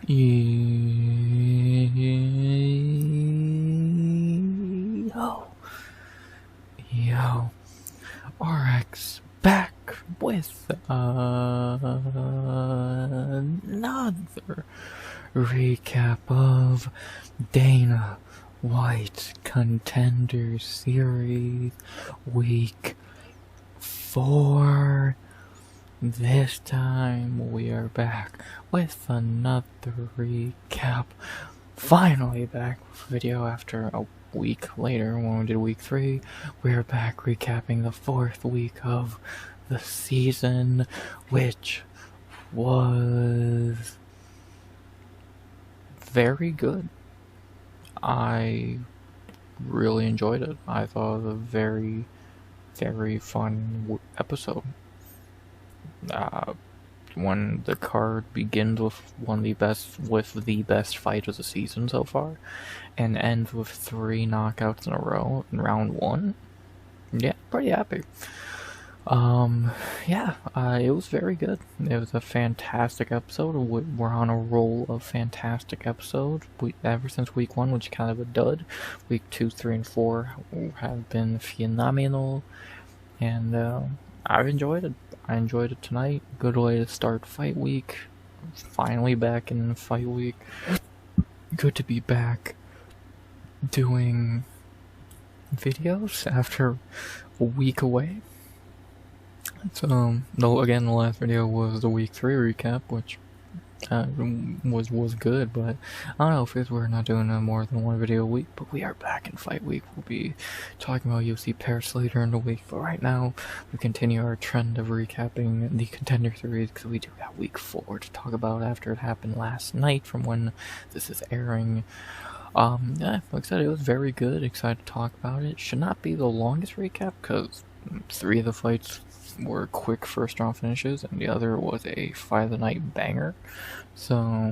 Yo, RX back with another recap of Dana White Contender Series Week 4. This time we are back with another recap. Finally back with a video after a week later when we did week 3. We're back recapping the 4th week of the season, which was very good. I really enjoyed it. I thought it was a very, very fun episode. When the card begins with the best fight of the season so far, and ends with 3 knockouts in a row in round 1. Yeah, pretty happy. It was very good. It was a fantastic episode. We're on a roll of fantastic episodes. Ever since week 1, which is kind of a dud. Week 2, 3, and 4 have been phenomenal, and I've enjoyed it. I enjoyed it tonight. Good way to start fight week. Finally back in fight week. Good to be back doing videos after a week away. So, again, the last video was the week 3 recap, which was good, but I don't know if we're not doing more than one video a week, but we are back in fight week. We'll be talking about UFC Paris later in the week, but right now we continue our trend of recapping the Contender Series because we do got week 4 to talk about after it happened last night from when this is airing. Like I said, it was very good. Excited to talk about it. Should not be the longest recap because 3 of the fights were quick first round finishes and the other was a fight of the night banger. So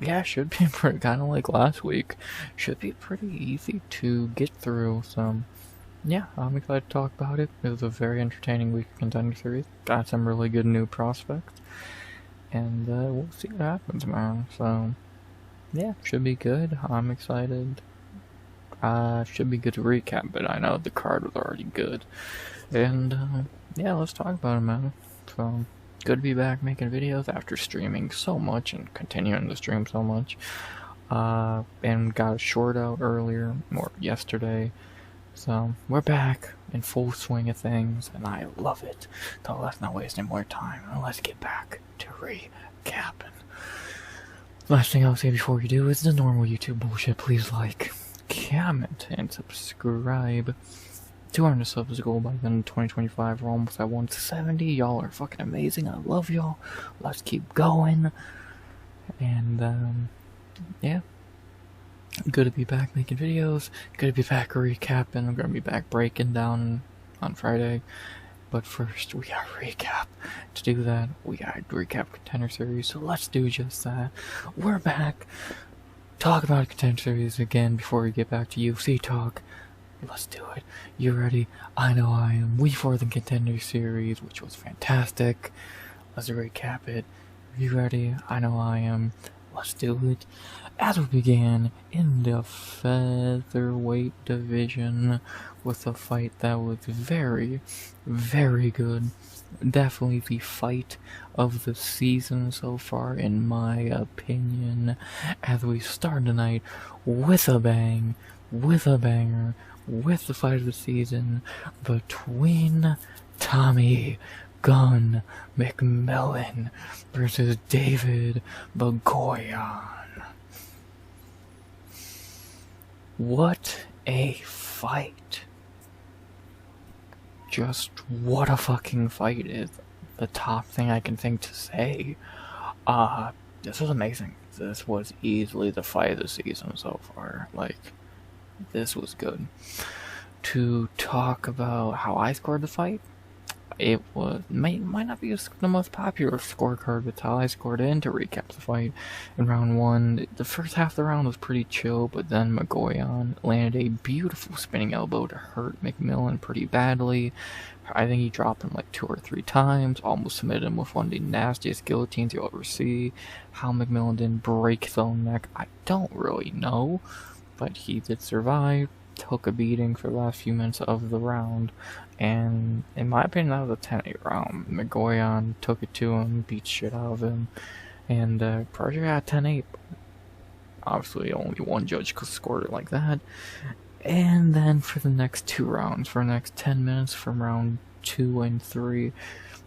yeah, should be pretty, kind of like last week, should be pretty easy to get through. So yeah, I'm excited to talk about it. It was a very entertaining week of Contender Series. Got some really good new prospects, and we'll see what happens, man. So yeah, should be good. I'm excited. Should be good to recap, but I know the card was already good. And yeah, let's talk about it, man. So good to be back making videos after streaming so much and continuing to stream so much. And got a short out earlier, or yesterday. So we're back in full swing of things, and I love it. So let's not waste any more time, and let's get back to recapping. Last thing I'll say before we do is the normal YouTube bullshit. Please like, comment, and subscribe. 200 subs is goal by the end of 2025. We're almost at 170. Y'all are fucking amazing. I love y'all. Let's keep going. And yeah, good to be back making videos. Good to be back recapping. I'm gonna be back breaking down on Friday. But first, we gotta recap. To do that, we gotta recap Contender Series. So let's do just that. We're back. Talk about Contender Series again before we get back to UFC talk. Let's do it. You ready? I know I am. We for the Contender Series, which was fantastic. Let's recap it. You ready? I know I am. Let's do it. As we began in the featherweight division with a fight that was very, very good. Definitely the fight of the season so far, in my opinion. As we start tonight with a bang, with a banger, with the fight of the season between Tommy Gun McMillen versus David Mgoyan. What a fight. Just what a fucking fight is the top thing I can think to say. This was amazing. This was easily the fight of the season so far. Like, this was good. To talk about how I scored the fight, it might not be the most popular scorecard, but I scored in to recap the fight. In round 1, the first half of the round was pretty chill, but then Mgoyan landed a beautiful spinning elbow to hurt McMillen pretty badly. I think he dropped him like 2 or 3 times, almost submitted him with one of the nastiest guillotines you'll ever see. How McMillen didn't break his own neck, I don't really know, but he did survive. Took a beating for the last few minutes of the round, and in my opinion that was a 10-8 round. Mgoyan took it to him, beat shit out of him, and Project got 10-8. Obviously only one judge could score it like that. And then for the next 2 rounds, for the next 10 minutes from round 2 and 3,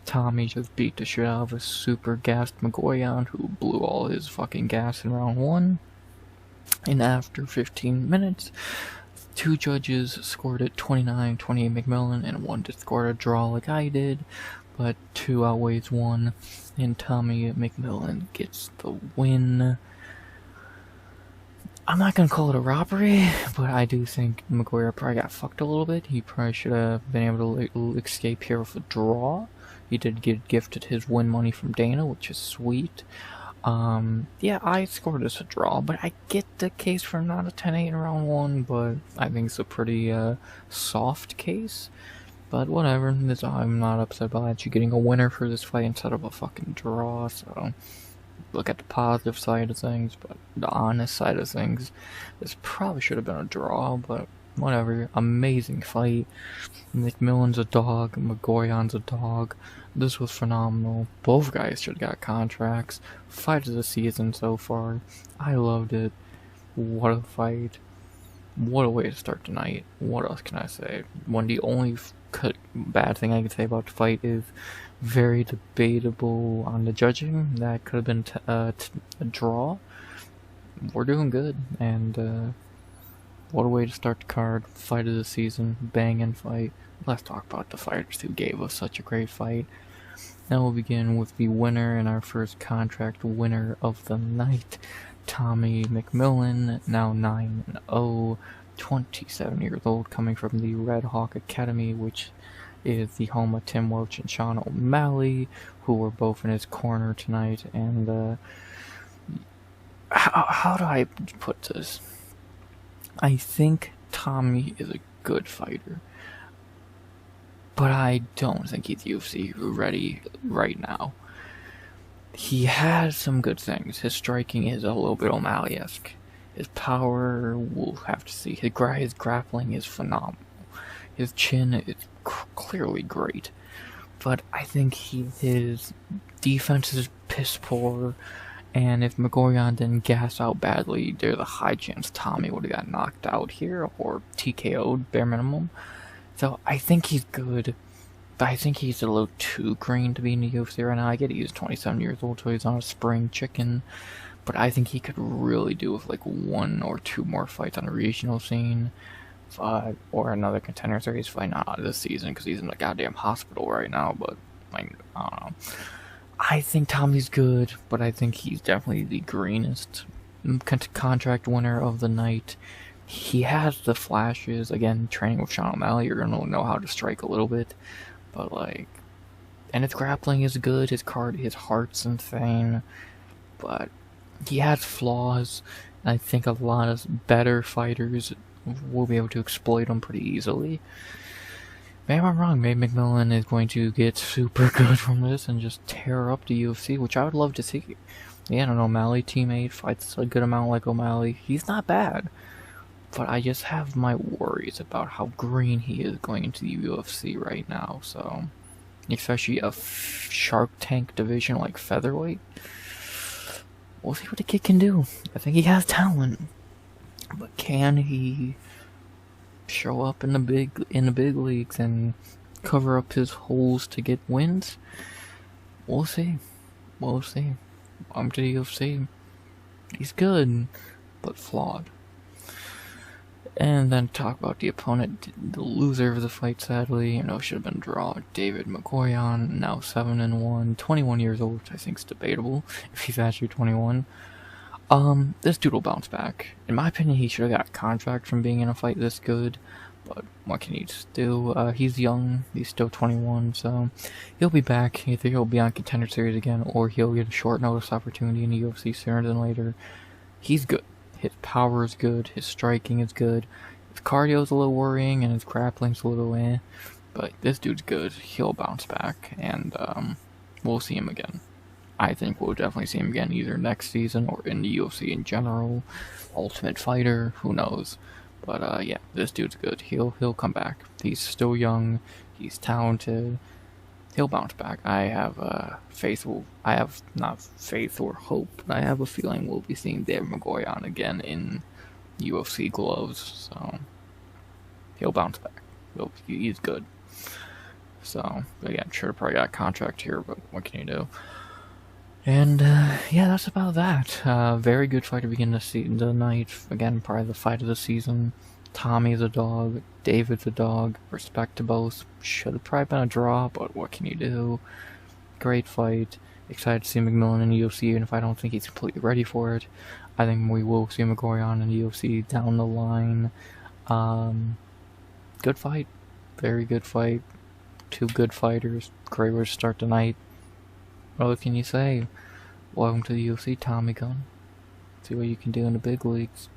Tommy just beat the shit out of a super gassed Mgoyan, who blew all his fucking gas in round 1. And after 15 minutes, 2 judges scored it 29-28 McMillen, and 1 just scored a draw like I did, but 2 outweighs 1, and Tommy McMillen gets the win. I'm not gonna call it a robbery, but I do think Mgoyan probably got fucked a little bit. He probably should have been able to escape here with a draw. He did get gifted his win money from Dana, which is sweet. Yeah, I scored this a draw, but I get the case for not a 10-8 in round 1, but I think it's a pretty, soft case. But whatever, I'm not upset about actually getting a winner for this fight instead of a fucking draw, so look at the positive side of things, but the honest side of things, this probably should have been a draw, but whatever. Amazing fight. McMillen's a dog, Mgoyan's a dog. This was phenomenal. Both guys should have got contracts. Fight of the season so far. I loved it. What a fight. What a way to start tonight. What else can I say? The only bad thing I can say about the fight is very debatable on the judging. That could have been a draw. We're doing good, and what a way to start the card. Fight of the season. Banging fight. Let's talk about the fighters who gave us such a great fight. Now we'll begin with the winner and our first contract winner of the night, Tommy McMillen, now 9-0, 27 years old, coming from the Red Hawk Academy, which is the home of Tim Welch and Sean O'Malley, who were both in his corner tonight. And how do I put this? I think Tommy is a good fighter, but I don't think he's UFC ready right now. He has some good things. His striking is a little bit O'Malley-esque. His power, we'll have to see. His grappling is phenomenal. His chin is clearly great. But I think his defense is piss poor. And if Mgoyan didn't gas out badly, there's a high chance Tommy would have got knocked out here or TKO'd, bare minimum. So I think he's good, but I think he's a little too green to be in the UFC right now. I get he's 27 years old, so he's on a spring chicken, but I think he could really do with like 1 or 2 more fights on the regional scene, or another contender series fight, not this season because he's in the goddamn hospital right now. But like, I don't know. I think Tommy's good, but I think he's definitely the greenest contract winner of the night. He has the flashes. Again, training with Sean O'Malley, you're gonna know how to strike a little bit, but like, and his grappling is good. His heart's insane, but he has flaws. And I think a lot of better fighters will be able to exploit them pretty easily. Maybe I'm wrong. Maybe McMillen is going to get super good from this and just tear up the UFC, which I would love to see. Yeah, an O'Malley teammate fights a good amount like O'Malley. He's not bad. But I just have my worries about how green he is going into the UFC right now, so... Especially a Shark Tank division like featherweight. We'll see what the kid can do. I think he has talent. But can he show up in the big leagues and cover up his holes to get wins? We'll see. We'll see. I'm to the UFC. He's good, but flawed. And then talk about the opponent, the loser of the fight, sadly. Should have been a draw. David Mgoyan, now 7-1, 21 years old, which I think is debatable, if he's actually 21. This dude will bounce back. In my opinion, he should have got a contract from being in a fight this good, But what can he just do? He's young, he's still 21, so he'll be back. Either he'll be on Contender Series again, or he'll get a short notice opportunity in the UFC sooner than later. He's good. His power is good, his striking is good, his cardio is a little worrying, and his grappling's a little but this dude's good. He'll bounce back, and we'll see him again. I think we'll definitely see him again either next season or in the UFC in general. Ultimate Fighter, who knows? But yeah, this dude's good. He'll come back. He's still young. He's talented. He'll bounce back. I have faith. I have not faith or hope, but I have a feeling we'll be seeing David Mgoyan again in UFC gloves. So he'll bounce back. He's good. So again, should have probably got a contract here, but what can you do? And yeah, that's about that. Very good fight to begin the night. Again, probably the fight of the season. Tommy's a dog. David's a dog. Respect to both. Should have probably been a draw, but what can you do? Great fight. Excited to see McMillen in the UFC, even if I don't think he's completely ready for it. I think we will see Mgoyan in the UFC down the line. Good fight. Very good fight. Two good fighters. Great way to start the night. What can you say? Welcome to the UFC, Tommy Gunn. See what you can do in the big leagues.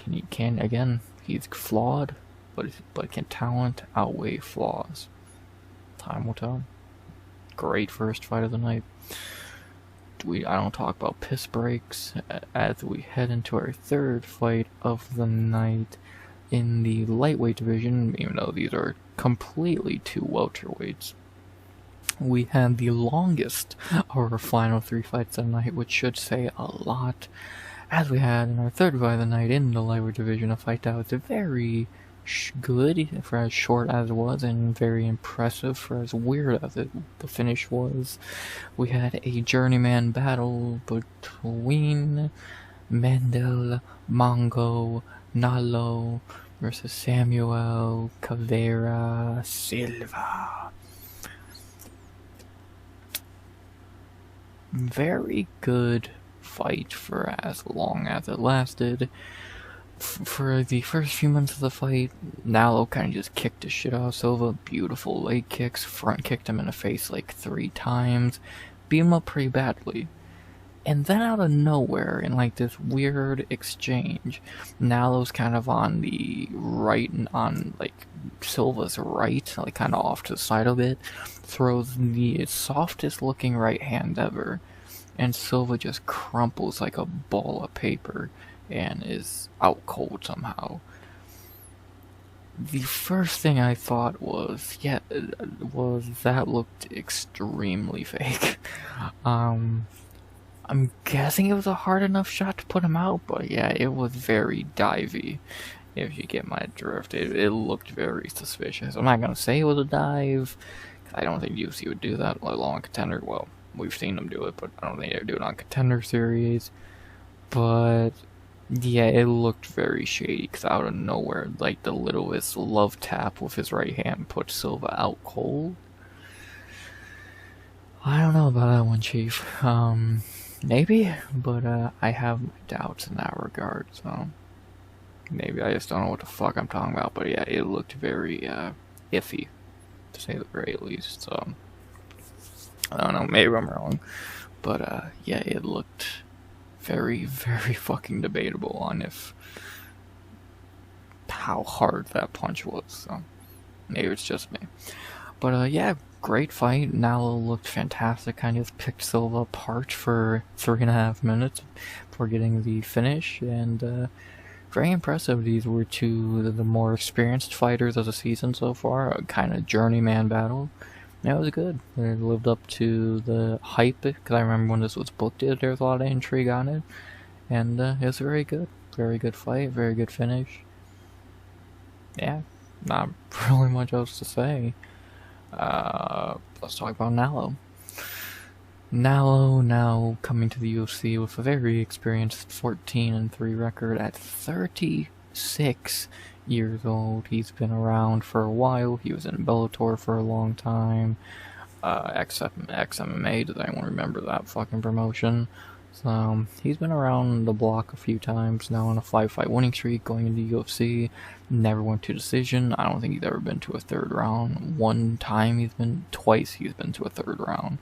Again, he's flawed, but can talent outweigh flaws? Time will tell. Great first fight of the night. I don't talk about piss breaks as we head into our third fight of the night in the lightweight division, even though these are completely two welterweights. We had the longest of our final three fights of the night, which should say a lot, as we had in our third fight of the night in the lightweight division, a fight that was very good for as short as it was, and very impressive for as weird as the finish was. We had a journeyman battle between Mandel, Mongo, Nallo versus Samuel Caveira Silva. Very good fight for as long as it lasted. For the first few minutes of the fight, Nallo kind of just kicked the shit out of Silva. Beautiful leg kicks, front kicked him in the face like 3 times, beat him up pretty badly. And then out of nowhere, in like this weird exchange, Nallo's kind of on the right, on like Silva's right, like kind of off to the side of it, throws the softest looking right hand ever, and Silva just crumples like a ball of paper and is out cold somehow. The first thing I thought was that looked extremely fake. I'm guessing it was a hard enough shot to put him out, but yeah, it was very divey, if you get my drift. It looked very suspicious. I'm not gonna say it was a dive, because I don't think UFC would do that, let alone on Contender. Well, we've seen them do it, but I don't think they would do it on Contender Series. But yeah, it looked very shady, because out of nowhere, like the littlest love tap with his right hand put Silva out cold. I don't know about that one, Chief. Maybe, but I have my doubts in that regard, so maybe I just don't know what the fuck I'm talking about. But yeah, it looked very iffy, to say the very least. So I don't know, maybe I'm wrong, but yeah, it looked very, very fucking debatable on how hard that punch was. So maybe it's just me, but yeah. Great fight. Nallo looked fantastic. Kind of picked Silva apart for 3.5 minutes before getting the finish, and very impressive. These were two of the more experienced fighters of the season so far. A kind of journeyman battle. Yeah, it was good. It lived up to the hype, because I remember when this was booked, there was a lot of intrigue on it, and it was very good. Very good fight. Very good finish. Yeah, not really much else to say. Let's talk about Nallo. Nallo now coming to the UFC with a very experienced 14-3 record at 36 years old. He's been around for a while. He was in Bellator for a long time. XMMA, does anyone remember that fucking promotion? So he's been around the block a few times now on a 5-fight winning streak, going into UFC. Never went to decision. I don't think he's ever been to a third round. Twice he's been to a third round.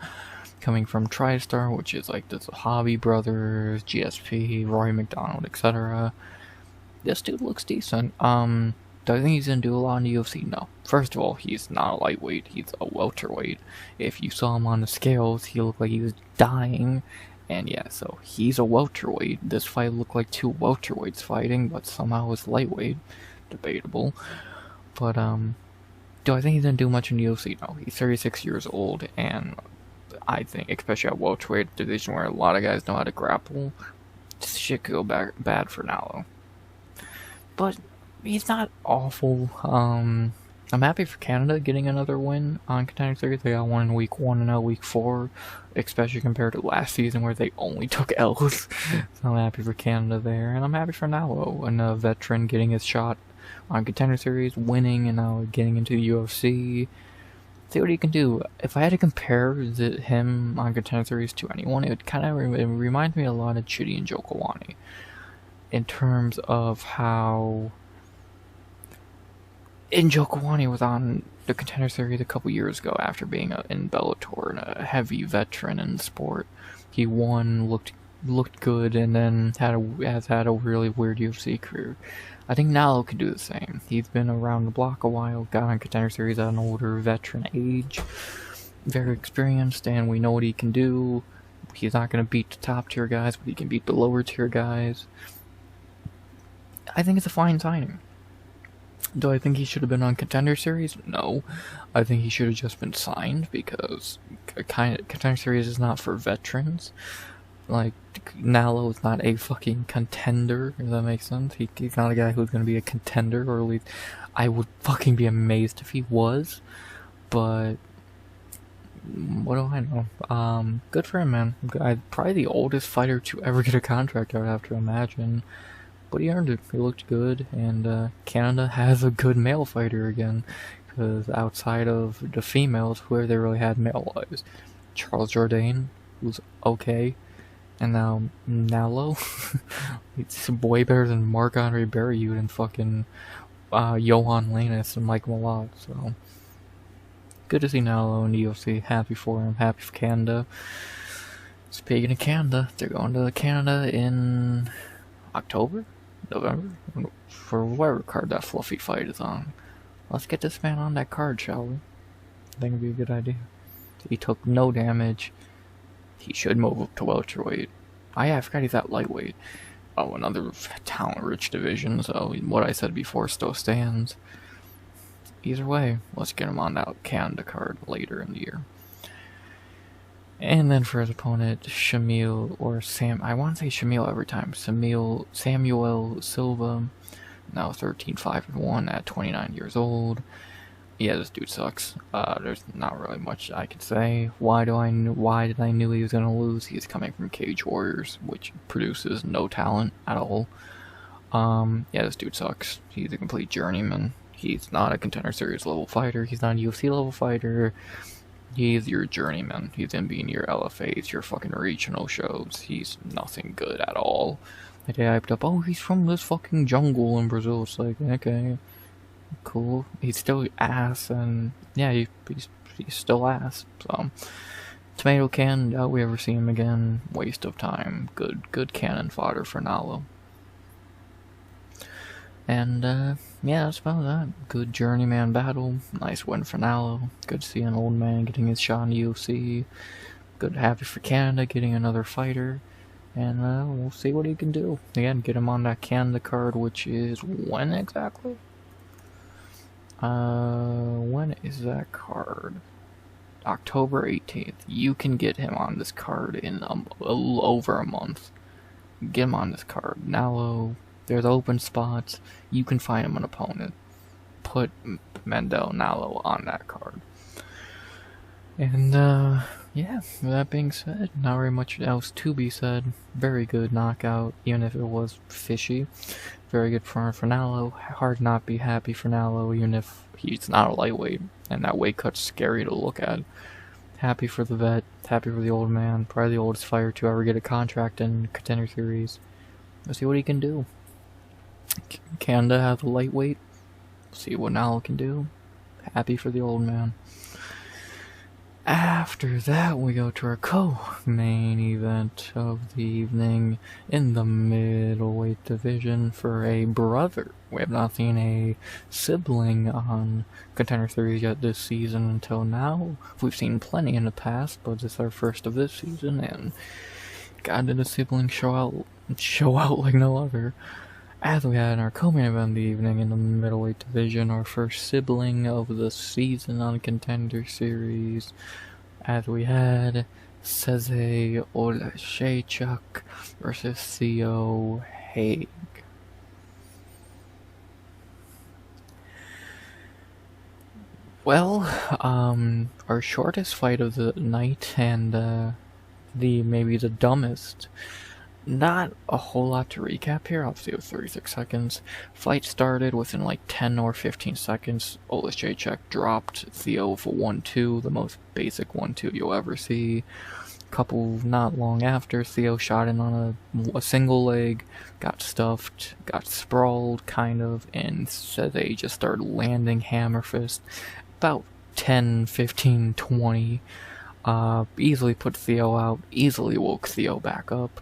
Coming from TriStar, which is like the Hobby Brothers, GSP, Rory McDonald, etc. This dude looks decent. Do I think he's gonna do a lot in the UFC? No. First of all, he's not a lightweight, he's a welterweight. If you saw him on the scales, he looked like he was dying. And yeah, so he's a welterweight. This fight looked like two welterweights fighting, but somehow it's lightweight. Debatable. But, do I think he's gonna do much in the UFC? No. He's 36 years old, and I think, especially at welterweight division where a lot of guys know how to grapple, this shit could go bad for Nallo. But he's not awful. I'm happy for Canada getting another win on Contender Series. They got one in week 1 and now week 4, especially compared to last season where they only took L's. So I'm happy for Canada there, and I'm happy for Nallo, and a veteran getting his shot on Contender Series, winning, and now getting into the UFC. See what he can do. If I had to compare him on Contender Series to anyone, it kind of reminds me a lot of Chidi and Jokawani in terms of how Njokuani was on the Contender Series a couple years ago after being in Bellator and a heavy veteran in the sport. He won, looked good, and then has had a really weird UFC career. I think Nallo could do the same. He's been around the block a while, got on Contender Series at an older veteran age, very experienced, and we know what he can do. He's not going to beat the top tier guys, but he can beat the lower tier guys. I think it's a fine signing. Do I think he should have been on Contender Series? No. I think he should have just been signed, because Contender Series is not for veterans. Like, Nallo is not a fucking contender, if that makes sense. He's not a guy who's going to be a contender, or at least I would fucking be amazed if he was. But what do I know? Good for him, man. Probably the oldest fighter to ever get a contract, I would have to imagine. But he earned it. He looked good, and Canada has a good male fighter again. Because outside of the females, who they really had male-wise? Charles Jourdain, who's okay. And now Nallo, it's way better than Marc-Andre Barriou and fucking Johan Lainus and Mike Malott. So good to see Nallo in the UFC. Happy for him. Happy for Canada. Speaking of Canada, they're going to Canada in October, November, for whatever card that fluffy fight is on. Let's get this man on that card, shall we? I think it'd be a good idea. He took no damage. He should move up to welterweight. I forgot he's at lightweight. Oh, another talent-rich division, so what I said before still stands. Either way, let's get him on that Canada card later in the year. And then for his opponent, Shamil, or Sam, I want to say Shamil every time. Samuel Silva, now 13-5-1 at 29 years old. Yeah, this dude sucks. There's not really much I could say. Why did I knew he was gonna lose? He's coming from Cage Warriors, which produces no talent at all. Yeah, this dude sucks. He's a complete journeyman. He's not a Contender Series level fighter. He's not a UFC level fighter. He's your journeyman. He's in being your LFAs, your fucking regional shows. He's nothing good at all. Like, they hyped up, oh, he's from this fucking jungle in Brazil. It's like, okay, cool. He's still ass, and yeah, he's still ass. So, tomato can, doubt we ever see him again. Waste of time. Good cannon fodder for Nallo. And, yeah, that's about that. Good journeyman battle. Nice win for Nallo. Good to see an old man getting his shot in the UFC. Good, happy for Canada getting another fighter. And, we'll see what he can do. Again, get him on that Canada card, which is when exactly? When is that card? October 18th. You can get him on this card in a little over a month. Get him on this card. Nallo. There's open spots. You can find him an opponent. Put Mandel, Nallo on that card. And, yeah, with that being said, not very much else to be said. Very good knockout, even if it was fishy. Very good for Nallo. Hard not be happy for Nallo, even if he's not a lightweight. And that weight cut's scary to look at. Happy for the vet, happy for the old man, probably the oldest fighter to ever get a contract in Contender Series. Let's see what he can do. Canada has a lightweight. See what Nallo can do. Happy for the old man. After that, we go to our co-main event of the evening in the middleweight division for a brother. We have not seen a sibling on Contender Series yet this season until now. We've seen plenty in the past, but it's our first of this season, and God did a sibling show out like no other. As we had in our co-main event of the evening in the middleweight division, our first sibling of the season on Contender Series, as we had Cezary Oleksiejczuk versus Theo Haig. Well, our shortest fight of the night and maybe the dumbest. Not a whole lot to recap here. Obviously, it was 36 seconds. Fight started within like 10 or 15 seconds. Oleksiejczuk dropped Theo for 1-2, the most basic 1-2 you'll ever see. Couple not long after, Theo shot in on a single leg, got stuffed, got sprawled, kind of, and Cezary just started landing hammer fist. About 10, 15, 20. Easily put Theo out, easily woke Theo back up.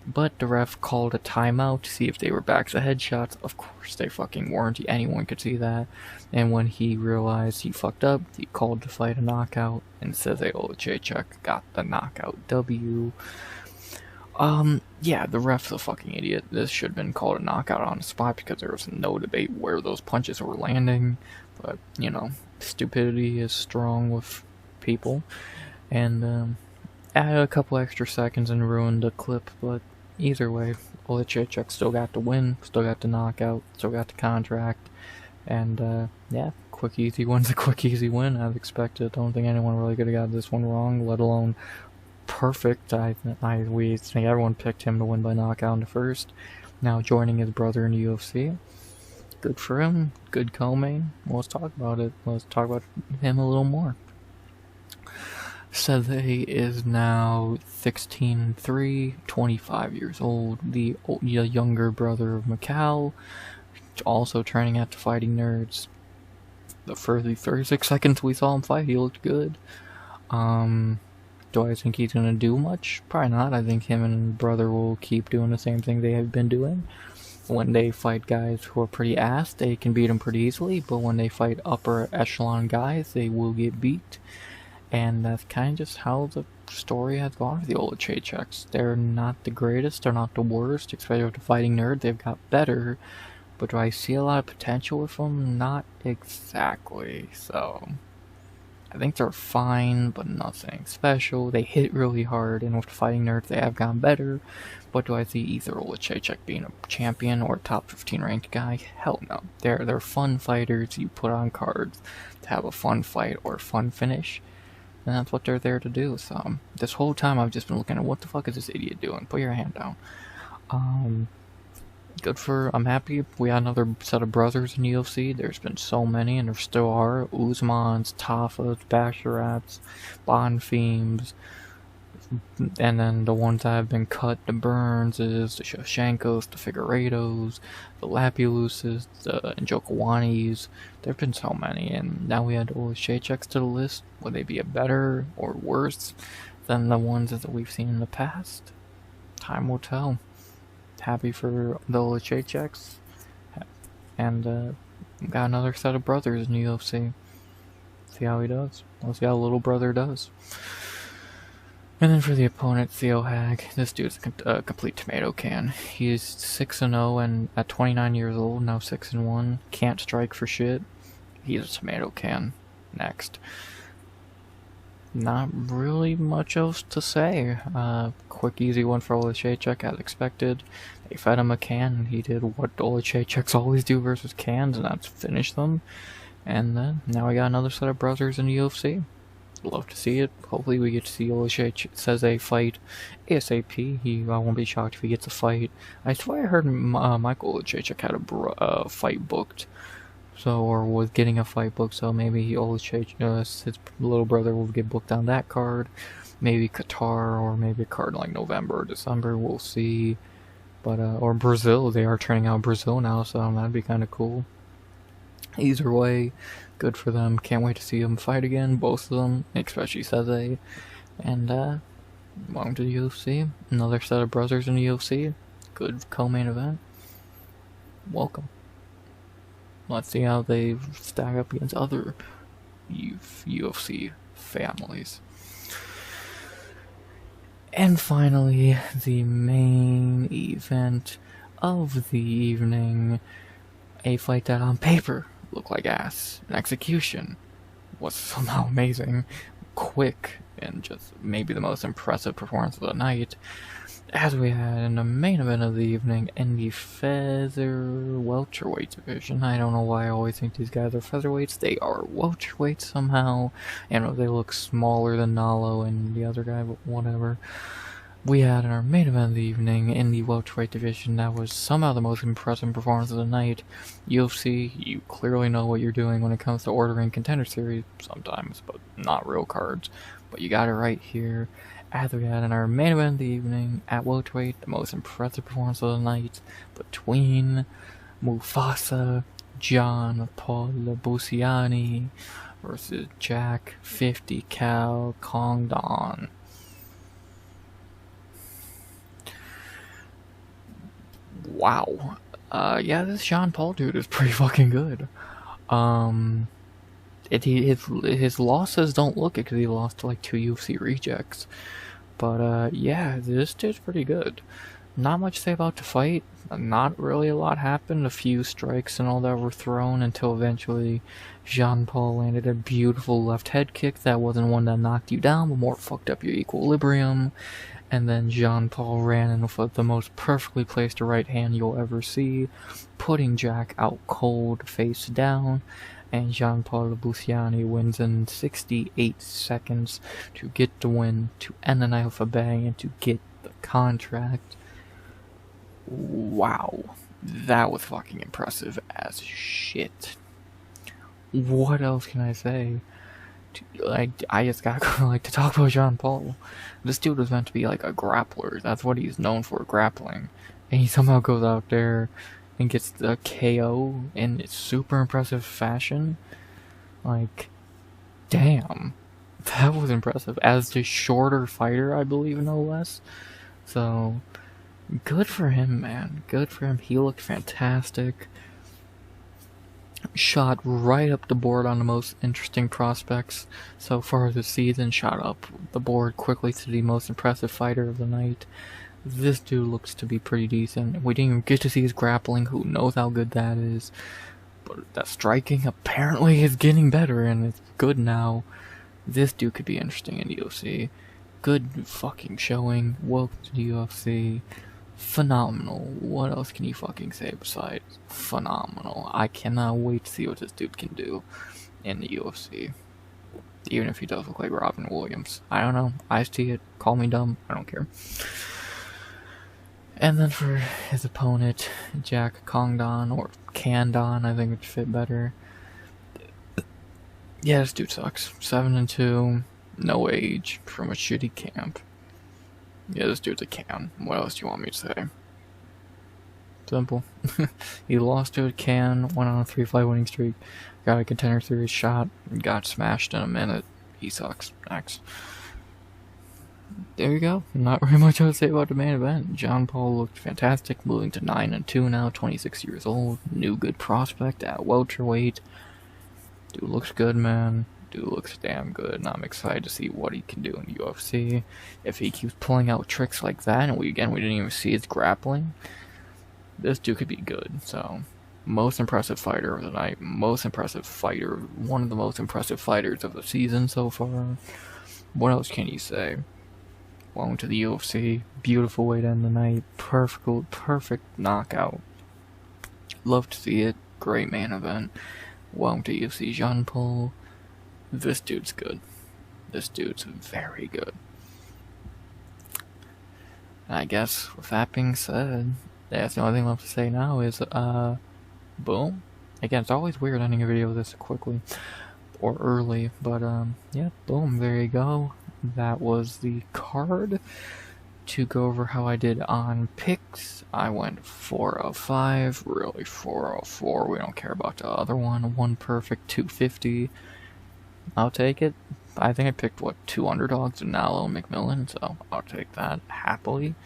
But the ref called a timeout to see if they were back to headshots. Of course they fucking weren't. Anyone could see that. And when he realized he fucked up, he called the fight a knockout and says that Oleksiejczuk got the knockout W. Yeah, the ref's a fucking idiot. This should have been called a knockout on the spot because there was no debate where those punches were landing. But, you know, stupidity is strong with people. And, added a couple extra seconds and ruined the clip, but either way, Oleksiejczuk still got the win, still got the knockout, still got the contract, and yeah, quick easy win's a quick easy win as expected. Don't think anyone really could have got this one wrong, let alone perfect. We think everyone picked him to win by knockout in the first. Now joining his brother in the UFC. Good for him, good co-main. Well, let's talk about it. Let's talk about him a little more. Cezary is now 16-3, 25 years old, the younger brother of Macau, also training at the Fighting Nerds. The first 36 seconds we saw him fight, he looked good. Do I think he's gonna do much? Probably not. I think him and brother will keep doing the same thing they have been doing. When they fight guys who are pretty ass, they can beat them pretty easily, but when they fight upper echelon guys, they will get beat. And that's kind of just how the story has gone for the Oleksiejczuks. They're not the greatest, they're not the worst, especially with the Fighting Nerd. They've got better, but do I see a lot of potential with them? Not exactly. So, I think they're fine, but nothing special. They hit really hard, and with the Fighting Nerds, they have gotten better. But do I see either Oleksiejczuk being a champion or a top 15 ranked guy? Hell no. They're fun fighters you put on cards to have a fun fight or a fun finish. And that's what they're there to do. So, this whole time I've just been looking at what the fuck is this idiot doing? Put your hand down. I'm happy we had another set of brothers in UFC. There's been so many, and there still are. Usmans, Tafas, Basharats, Bonfims, and then the ones that have been cut, the Burnses, the Shevchenkos, the Figueiredos, the Lapiluses, the Njokuanis. There have been so many, and now we add Oleksiejczuks to the list. Would they be a better or worse than the ones that we've seen in the past? Time will tell. Happy for the Oleksiejczuks, and got another set of brothers in the UFC. See how he does. We'll see how little brother does. And then for the opponent, Theo Haig, this dude's a complete tomato can. He's 6-0 and at 29 years old, now 6-1, can't strike for shit. He's a tomato can. Next. Not really much else to say. Quick, easy one for Oleksiejczuk as expected. They fed him a can, and he did what Oleksiejczuks always do versus cans, and that's finish them. And then, now we got another set of brothers in the UFC. Love to see it. Hopefully we get to see Cezary fight ASAP. I won't be shocked if he gets a fight. I swear I heard Michael Oleksiejczuk had a fight booked So, or was getting a fight booked, so maybe Oleksiejczuk, his little brother, will get booked on that card. Maybe Qatar, or maybe a card like November or December, we'll see. But, or Brazil, they are turning out Brazil now, so that'd be kind of cool. Either way, good for them. Can't wait to see them fight again, both of them, especially Cezary. And, welcome to the UFC. Another set of brothers in the UFC. Good co-main event. Welcome. Let's see how they stack up against other UFC families. And finally, the main event of the evening. A fight that on paper looked like ass. An execution was somehow amazing, quick, and just maybe the most impressive performance of the night. As we had in the main event of the evening in the feather welterweight division. I don't know why I always think these guys are featherweights. They are welterweights somehow. I know they look smaller than Nallo and the other guy, but whatever. We had in our main event of the evening in the welterweight division that was somehow the most impressive performance of the night. UFC, you clearly know what you're doing when it comes to ordering Contender Series sometimes, but not real cards. But you got it right here. As we had in our main event of the evening at welterweight, the most impressive performance of the night between Mufasa John Paul Lebosnoyani versus Jack 50 Cal Congdon. Wow. Yeah, this Jean Paul dude is pretty fucking good. His losses don't look it because he lost to like 2 UFC rejects. But yeah, this dude's pretty good. Not much to say about the fight. Not really a lot happened. A few strikes and all that were thrown until eventually Jean Paul landed a beautiful left head kick that wasn't one that knocked you down, but more fucked up your equilibrium. And then Jean Paul ran in with the most perfectly placed right hand you'll ever see, putting Jack out cold, face down. And Jean Paul Lebosnoyani wins in 68 seconds to get the win, to end the night with a bang, and to get the contract. Wow. That was fucking impressive as shit. What else can I say? I just gotta to talk about Jean Paul. This dude was meant to be like a grappler. That's what he's known for, grappling. And he somehow goes out there and gets the KO in super impressive fashion. Like, damn. That was impressive. As the shorter fighter, I believe, no less. So, good for him, man. Good for him. He looked fantastic. Shot right up the board on the most interesting prospects so far this season. Shot up the board quickly to the most impressive fighter of the night. This dude looks to be pretty decent. We didn't even get to see his grappling. Who knows how good that is. But that striking apparently is getting better and it's good now. This dude could be interesting in the UFC. Good fucking showing. Welcome to the UFC. Phenomenal. What else can you fucking say besides phenomenal? I cannot wait to see what this dude can do in the UFC. Even if he does look like Robin Williams. I don't know. I see it. Call me dumb. I don't care. And then for his opponent, Jack Congdon, or Candon, I think it would fit better. Yeah, this dude sucks. 7-2, no age, from a shitty camp. Yeah, this dude's a can. What else do you want me to say? Simple. He lost to a can, went on a 3-fight winning streak, got a Contender Series shot, got smashed in a minute. He sucks. Next. There you go. Not very much I would say about the main event. Jean Paul looked fantastic, moving to 9-2 now, 26 years old. New good prospect at welterweight. Dude looks good, man. Dude looks damn good, and I'm excited to see what he can do in the UFC. If he keeps pulling out tricks like that, and we didn't even see his grappling, this dude could be good. So, most impressive fighter of the night, most impressive fighter, one of the most impressive fighters of the season so far. What else can you say? Welcome to the UFC. Beautiful way to end the night. Perfect knockout. Love to see it. Great main event. Welcome to UFC Jean Paul. This dude's good. This dude's very good. And I guess with that being said, that's the only thing left to say now is, boom. Again, it's always weird ending a video this quickly or early, but yeah, boom, there you go. That was the card. To go over how I did on picks, I went 4 of 5, really 4 of 4, we don't care about the other one. 1 perfect, 250. I'll take it. I think I picked, what, 2 underdogs in Nallo and McMillen, so I'll take that happily.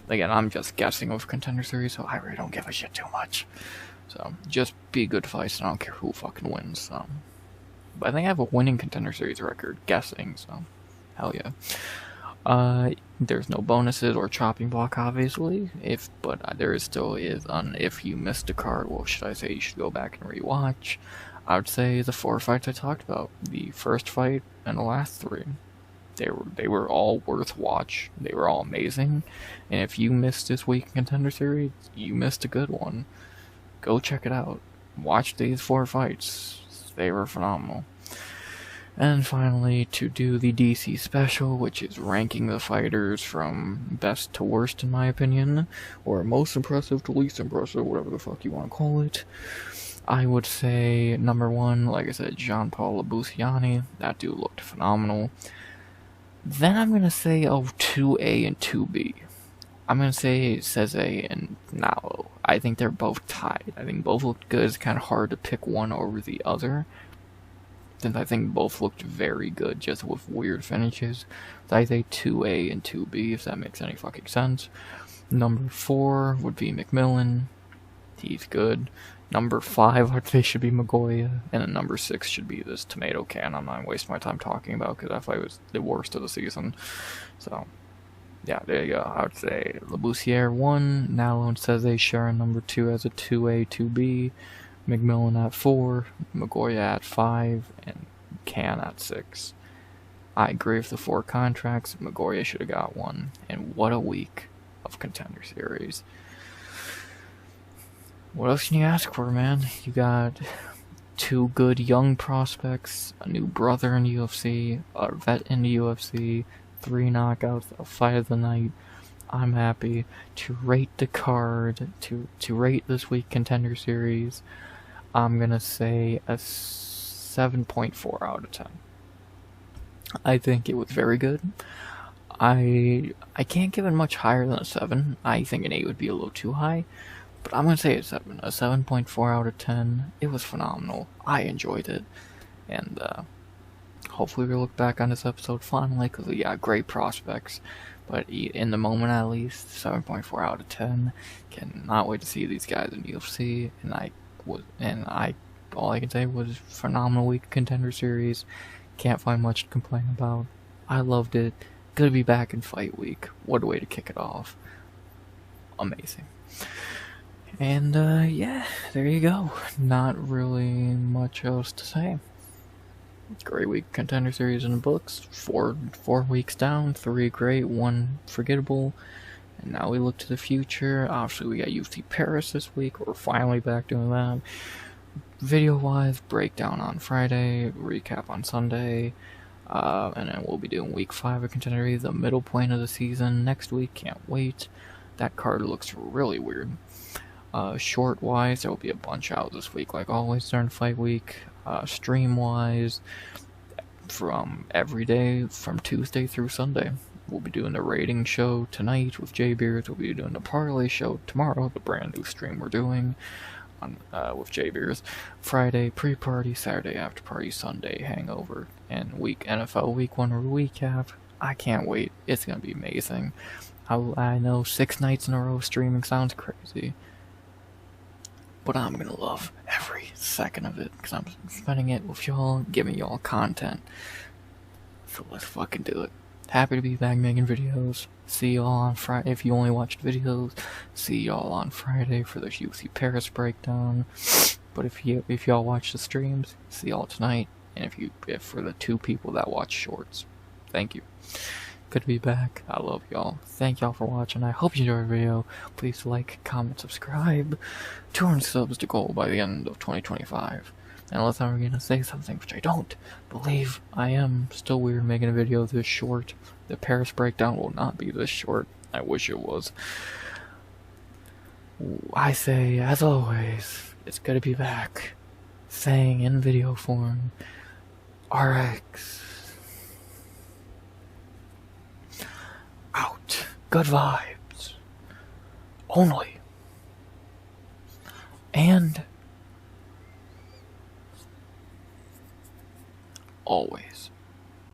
Again, I'm just guessing with Contender Series, so I really don't give a shit too much. So, just be good fights, and I don't care who fucking wins, so. But I think I have a winning Contender Series record, guessing, so hell yeah. There's no bonuses or chopping block, obviously, but there still is if you missed a card, well, should I say you should go back and rewatch. I would say the 4 fights I talked about, the first fight and the last 3, they were all worth watch. They were all amazing, and if you missed this week in Contender Series, you missed a good one. Go check it out. Watch these 4 fights. They were phenomenal. And finally, to do the DC special, which is ranking the fighters from best to worst, in my opinion, or most impressive to least impressive, whatever the fuck you want to call it. I would say number 1, like I said, Jean-Paul Lebosnoyani. That dude looked phenomenal. Then I'm going to say 2A and 2B. I'm going to say Cezary and Nallo. I think they're both tied. I think both looked good. It's kind of hard to pick one over the other, since I think both looked very good, just with weird finishes. So I say 2A and 2B, if that makes any fucking sense. Number 4 would be McMillen. He's good. Number 5, I'd say should be Mgoyan. And then number 6 should be this tomato can I'm not wasting my time talking about, because that fight was the worst of the season. So, yeah, there you go. I would say Lebosnoyani 1, Nallo and Cezary sharing number 2 as a 2A, 2B. McMillen at 4, Mgoyan at 5, and Can at 6. I agree with the 4 contracts. Mgoyan should have got 1. And what a week of Contender Series. What else can you ask for, man? You got 2 good young prospects, a new brother in the UFC, a vet in the UFC, 3 knockouts, a fight of the night. I'm happy to rate the card, to rate this week Contender Series. I'm gonna say a 7.4 out of 10. I think it was very good. I can't give it much higher than a 7. I think an 8 would be a little too high, but I'm gonna say a 7. A 7.4 out of 10. It was phenomenal. I enjoyed it, and hopefully we'll look back on this episode fondly, because yeah, great prospects. But in the moment, at least, 7.4 out of 10. Cannot wait to see these guys in UFC, all I can say was phenomenal week Contender Series. Can't find much to complain about. I loved it. Gonna be back in fight week. What a way to kick it off. Amazing. And yeah, there you go. Not really much else to say. Great week Contender Series in the books. 4 weeks down, 3 great, 1 forgettable. And now we look to the future. Obviously, we got UFC Paris this week. We're finally back doing that. Video-wise, breakdown on Friday, recap on Sunday, and then we'll be doing Week 5 of Contender Series, the middle point of the season next week. Can't wait. That card looks really weird. Short-wise, there will be a bunch out this week, like always during fight week. Stream-wise, from every day, from Tuesday through Sunday. We'll be doing the rating show tonight with J Beers. We'll be doing the parlay show tomorrow, the brand new stream we're doing with J Beers. Friday pre-party, Saturday after party, Sunday hangover, and NFL Week 1 recap. I can't wait. It's gonna be amazing. I know 6 nights in a row streaming sounds crazy, but I'm gonna love every second of it, because I'm spending it with y'all, giving y'all content. So let's fucking do it. Happy to be back making videos. See y'all on Friday. If you only watched videos, see y'all on Friday for the UFC Paris breakdown. But if y'all watch the streams, see y'all tonight. And if for the 2 people that watch shorts, thank you. Good to be back. I love y'all. Thank y'all for watching. I hope you enjoyed the video. Please like, comment, subscribe. 200 subs to goal by the end of 2025. Unless I'm gonna say something, which I don't believe I am. Still weird making a video this short. The Paris breakdown will not be this short. I wish it was. I say, as always, It's good to be back. Saying in video form. RX. Out. Good vibes. Only. And always.